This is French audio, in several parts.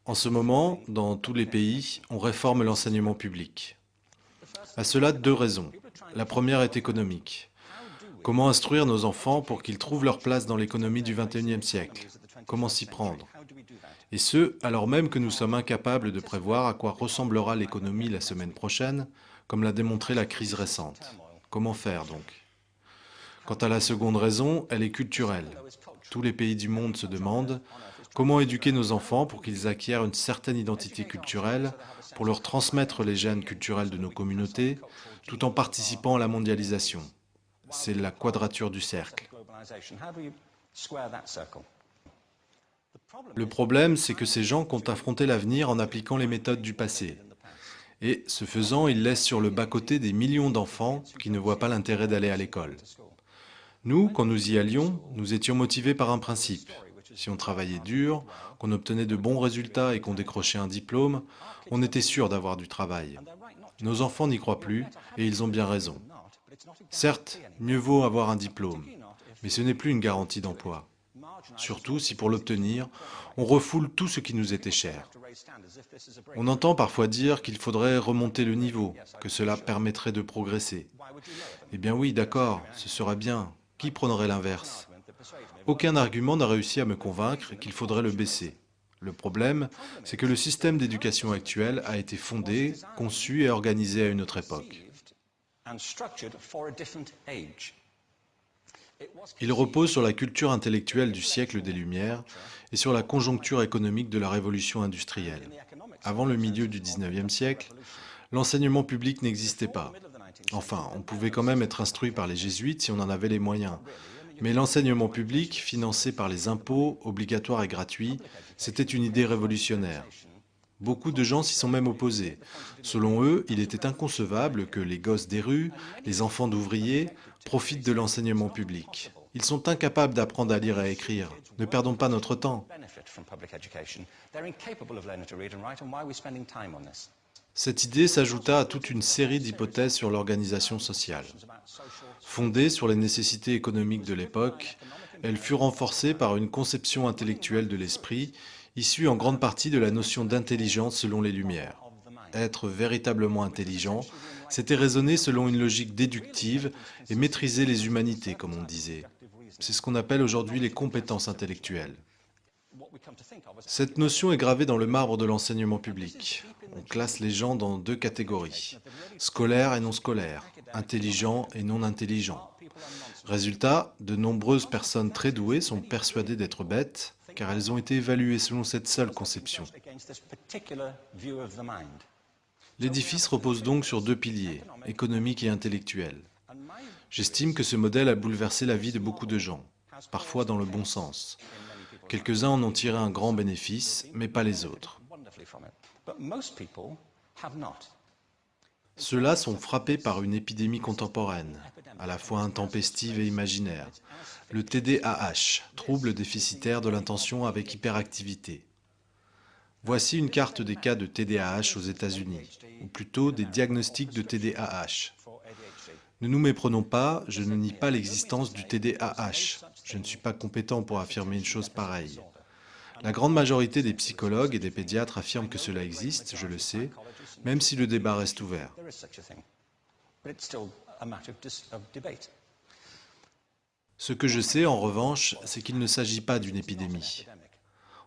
En ce moment, dans tous les pays, on réforme l'enseignement public. À cela, deux raisons. La première est économique. Comment instruire nos enfants pour qu'ils trouvent leur place dans l'économie du XXIe siècle? Comment s'y prendre? Et ce, alors même que nous sommes incapables de prévoir à quoi ressemblera l'économie la semaine prochaine, comme l'a démontré la crise récente. Comment faire donc? Quant à la seconde raison, elle est culturelle. Tous les pays du monde se demandent comment éduquer nos enfants pour qu'ils acquièrent une certaine identité culturelle, pour leur transmettre les gènes culturels de nos communautés, tout en participant à la mondialisation. C'est la quadrature du cercle. Le problème, c'est que ces gens comptent affronter l'avenir en appliquant les méthodes du passé. Et, ce faisant, ils laissent sur le bas-côté des millions d'enfants qui ne voient pas l'intérêt d'aller à l'école. Nous, quand nous y allions, nous étions motivés par un principe. Si on travaillait dur, qu'on obtenait de bons résultats et qu'on décrochait un diplôme, on était sûr d'avoir du travail. Nos enfants n'y croient plus, et ils ont bien raison. Certes, mieux vaut avoir un diplôme, mais ce n'est plus une garantie d'emploi. Surtout si pour l'obtenir, on refoule tout ce qui nous était cher. On entend parfois dire qu'il faudrait remonter le niveau, que cela permettrait de progresser. Eh bien oui, d'accord, ce serait bien. Qui prendrait l'inverse? Aucun argument n'a réussi à me convaincre qu'il faudrait le baisser. Le problème, c'est que le système d'éducation actuel a été fondé, conçu et organisé à une autre époque. Il repose sur la culture intellectuelle du siècle des Lumières et sur la conjoncture économique de la révolution industrielle. Avant le milieu du XIXe siècle, l'enseignement public n'existait pas. Enfin, on pouvait quand même être instruit par les jésuites si on en avait les moyens. Mais l'enseignement public, financé par les impôts, obligatoire et gratuit, c'était une idée révolutionnaire. Beaucoup de gens s'y sont même opposés. Selon eux, il était inconcevable que les gosses des rues, les enfants d'ouvriers, profitent de l'enseignement public. Ils sont incapables d'apprendre à lire et à écrire. Ne perdons pas notre temps. Cette idée s'ajouta à toute une série d'hypothèses sur l'organisation sociale. Fondée sur les nécessités économiques de l'époque, elle fut renforcée par une conception intellectuelle de l'esprit, issue en grande partie de la notion d'intelligence selon les Lumières. Être véritablement intelligent, c'était raisonner selon une logique déductive et maîtriser les humanités, comme on disait. C'est ce qu'on appelle aujourd'hui les compétences intellectuelles. Cette notion est gravée dans le marbre de l'enseignement public. On classe les gens dans deux catégories, scolaires et non scolaires, intelligents et non intelligents. Résultat, de nombreuses personnes très douées sont persuadées d'être bêtes, car elles ont été évaluées selon cette seule conception. L'édifice repose donc sur deux piliers, économique et intellectuel. J'estime que ce modèle a bouleversé la vie de beaucoup de gens, parfois dans le bon sens. Quelques-uns en ont tiré un grand bénéfice, mais pas les autres. Ceux-là sont frappés par une épidémie contemporaine, à la fois intempestive et imaginaire, le TDAH, trouble déficitaire de l'attention avec hyperactivité. Voici une carte des cas de TDAH aux États-Unis, ou plutôt des diagnostics de TDAH. Ne nous méprenons pas, je ne nie pas l'existence du TDAH. Je ne suis pas compétent pour affirmer une chose pareille. La grande majorité des psychologues et des pédiatres affirment que cela existe, je le sais, même si le débat reste ouvert. Ce que je sais, en revanche, c'est qu'il ne s'agit pas d'une épidémie.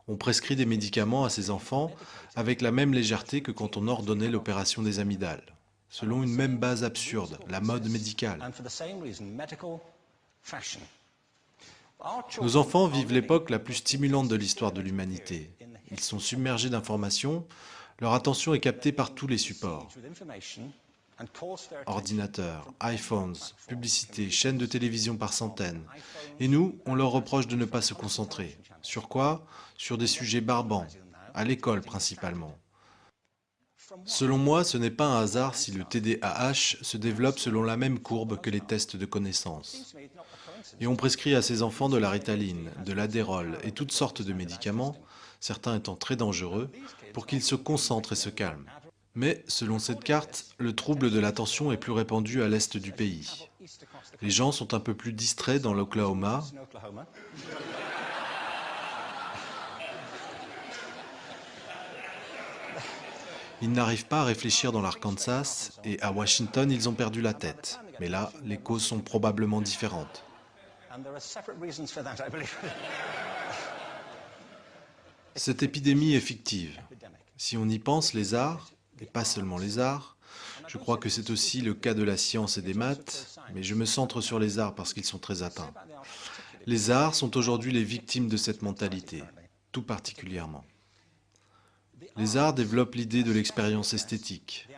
On prescrit des médicaments à ces enfants avec la même légèreté que quand on ordonnait l'opération des amygdales, selon une même base absurde, la mode médicale. Nos enfants vivent l'époque la plus stimulante de l'histoire de l'humanité. Ils sont submergés d'informations, leur attention est captée par tous les supports. Ordinateurs, iPhones, publicités, chaînes de télévision par centaines. Et nous, on leur reproche de ne pas se concentrer. Sur quoi? Sur des sujets barbants, à l'école principalement. Selon moi, ce n'est pas un hasard si le TDAH se développe selon la même courbe que les tests de connaissances. Et on prescrit à ces enfants de la Ritaline, de l'Adderall et toutes sortes de médicaments, certains étant très dangereux, pour qu'ils se concentrent et se calment. Mais, selon cette carte, le trouble de l'attention est plus répandu à l'est du pays. Les gens sont un peu plus distraits dans l'Oklahoma, Ils n'arrivent pas à réfléchir dans l'Arkansas et à Washington, ils ont perdu la tête. Mais là, les causes sont probablement différentes. Cette épidémie est fictive. Si on y pense, les arts, et pas seulement les arts, je crois que c'est aussi le cas de la science et des maths, mais je me centre sur les arts parce qu'ils sont très atteints. Les arts sont aujourd'hui les victimes de cette mentalité, tout particulièrement. Les arts développent l'idée de l'expérience esthétique.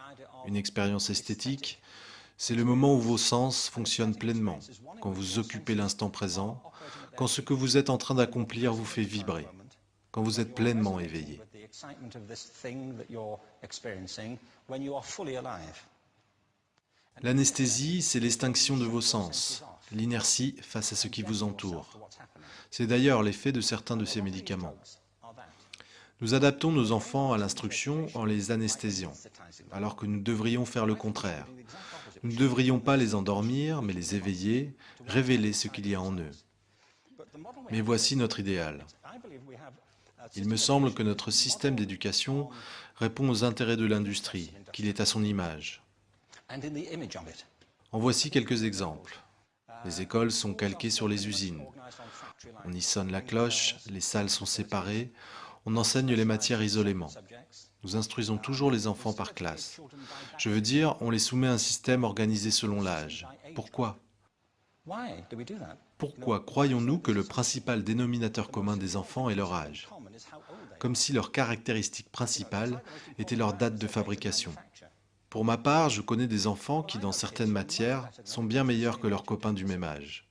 Une expérience esthétique, c'est le moment où vos sens fonctionnent pleinement, quand vous occupez l'instant présent, quand ce que vous êtes en train d'accomplir vous fait vibrer, quand vous êtes pleinement éveillé. L'anesthésie, c'est l'extinction de vos sens, l'inertie face à ce qui vous entoure. C'est d'ailleurs l'effet de certains de ces médicaments. Nous adaptons nos enfants à l'instruction en les anesthésiant, alors que nous devrions faire le contraire. Nous ne devrions pas les endormir, mais les éveiller, révéler ce qu'il y a en eux. Mais voici notre idéal. Il me semble que notre système d'éducation répond aux intérêts de l'industrie, qu'il est à son image. En voici quelques exemples. Les écoles sont calquées sur les usines. On y sonne la cloche, les salles sont séparées, on enseigne les matières isolément. Nous instruisons toujours les enfants par classe. Je veux dire, on les soumet à un système organisé selon l'âge. Pourquoi? Pourquoi croyons-nous que le principal dénominateur commun des enfants est leur âge? Comme si leur caractéristique principale était leur date de fabrication. Pour ma part, je connais des enfants qui, dans certaines matières, sont bien meilleurs que leurs copains du même âge,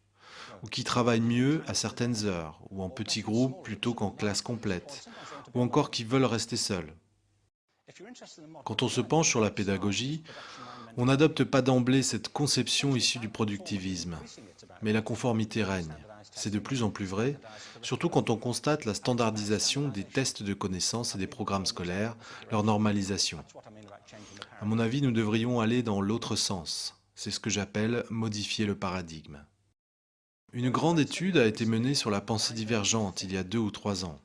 ou qui travaillent mieux à certaines heures, ou en petits groupes plutôt qu'en classe complète, ou encore qui veulent rester seuls. Quand on se penche sur la pédagogie, on n'adopte pas d'emblée cette conception issue du productivisme, mais la conformité règne. C'est de plus en plus vrai, surtout quand on constate la standardisation des tests de connaissances et des programmes scolaires, leur normalisation. À mon avis, nous devrions aller dans l'autre sens. C'est ce que j'appelle modifier le paradigme. Une grande étude a été menée sur la pensée divergente il y a 2 ou 3 ans.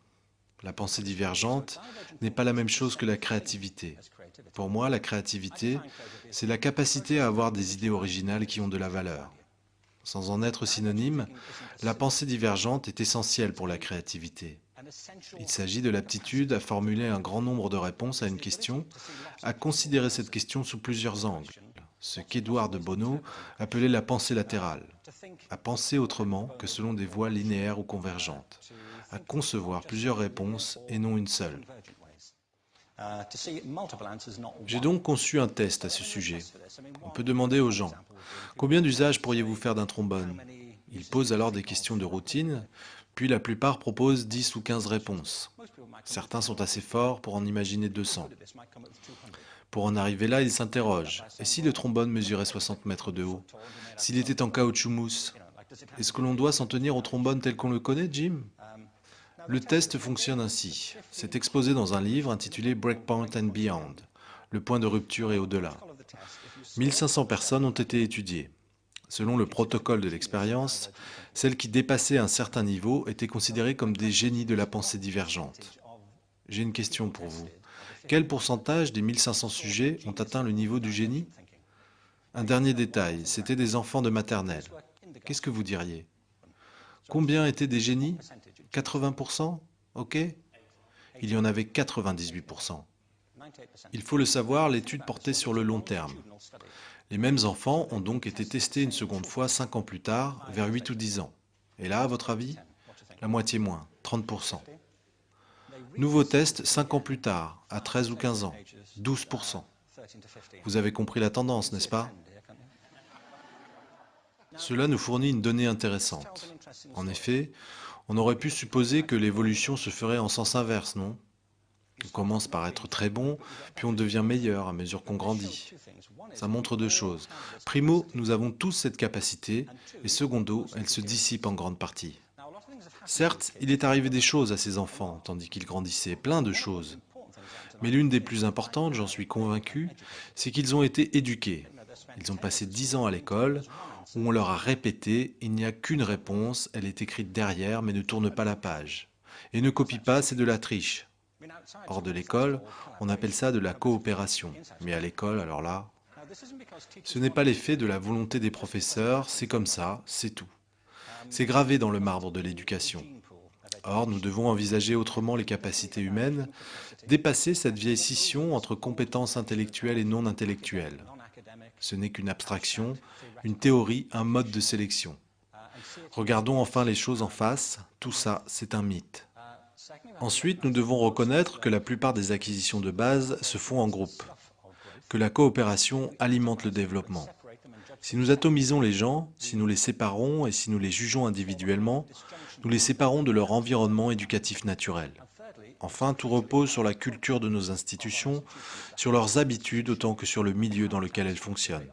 La pensée divergente n'est pas la même chose que la créativité. Pour moi, la créativité, c'est la capacité à avoir des idées originales qui ont de la valeur. Sans en être synonyme, la pensée divergente est essentielle pour la créativité. Il s'agit de l'aptitude à formuler un grand nombre de réponses à une question, à considérer cette question sous plusieurs angles, ce qu'Édouard de Bono appelait la pensée latérale, à penser autrement que selon des voies linéaires ou convergentes, à concevoir plusieurs réponses et non une seule. J'ai donc conçu un test à ce sujet. On peut demander aux gens, combien d'usages pourriez-vous faire d'un trombone? Ils posent alors des questions de routine, puis la plupart proposent 10 ou 15 réponses. Certains sont assez forts pour en imaginer 200. Pour en arriver là, ils s'interrogent. Et si le trombone mesurait 60 mètres de haut? S'il était en caoutchouc mousse? Est-ce que l'on doit s'en tenir au trombone tel qu'on le connaît, Jim? Le test fonctionne ainsi. C'est exposé dans un livre intitulé Breakpoint and Beyond, le point de rupture et au-delà. 1500 personnes ont été étudiées. Selon le protocole de l'expérience, celles qui dépassaient un certain niveau étaient considérées comme des génies de la pensée divergente. J'ai une question pour vous. Quel pourcentage des 1500 sujets ont atteint le niveau du génie? Un dernier détail, c'était des enfants de maternelle. Qu'est-ce que vous diriez? Combien étaient des génies? 80%? Ok? Il y en avait 98%. Il faut le savoir, l'étude portait sur le long terme. Les mêmes enfants ont donc été testés une seconde fois 5 ans plus tard, vers 8 ou 10 ans. Et là, à votre avis? La moitié moins, 30%. Nouveau test 5 ans plus tard, à 13 ou 15 ans, 12%. Vous avez compris la tendance, n'est-ce pas? Cela nous fournit une donnée intéressante. En effet, on aurait pu supposer que l'évolution se ferait en sens inverse, non? On commence par être très bon, puis on devient meilleur à mesure qu'on grandit. Ça montre 2 choses. Primo, nous avons tous cette capacité, et secondo, elle se dissipe en grande partie. Certes, il est arrivé des choses à ces enfants, tandis qu'ils grandissaient, plein de choses. Mais l'une des plus importantes, j'en suis convaincu, c'est qu'ils ont été éduqués. Ils ont passé 10 ans à l'école, où on leur a répété, il n'y a qu'une réponse, elle est écrite derrière, mais ne tourne pas la page. Et ne copie pas, c'est de la triche. Hors de l'école, on appelle ça de la coopération. Mais à l'école, alors là, ce n'est pas l'effet de la volonté des professeurs, c'est comme ça, c'est tout. C'est gravé dans le marbre de l'éducation. Or, nous devons envisager autrement les capacités humaines, dépasser cette vieille scission entre compétences intellectuelles et non intellectuelles. Ce n'est qu'une abstraction, une théorie, un mode de sélection. Regardons enfin les choses en face, tout ça, c'est un mythe. Ensuite, nous devons reconnaître que la plupart des acquisitions de base se font en groupe, que la coopération alimente le développement. Si nous atomisons les gens, si nous les séparons et si nous les jugeons individuellement, nous les séparons de leur environnement éducatif naturel. Enfin, tout repose sur la culture de nos institutions, sur leurs habitudes autant que sur le milieu dans lequel elles fonctionnent.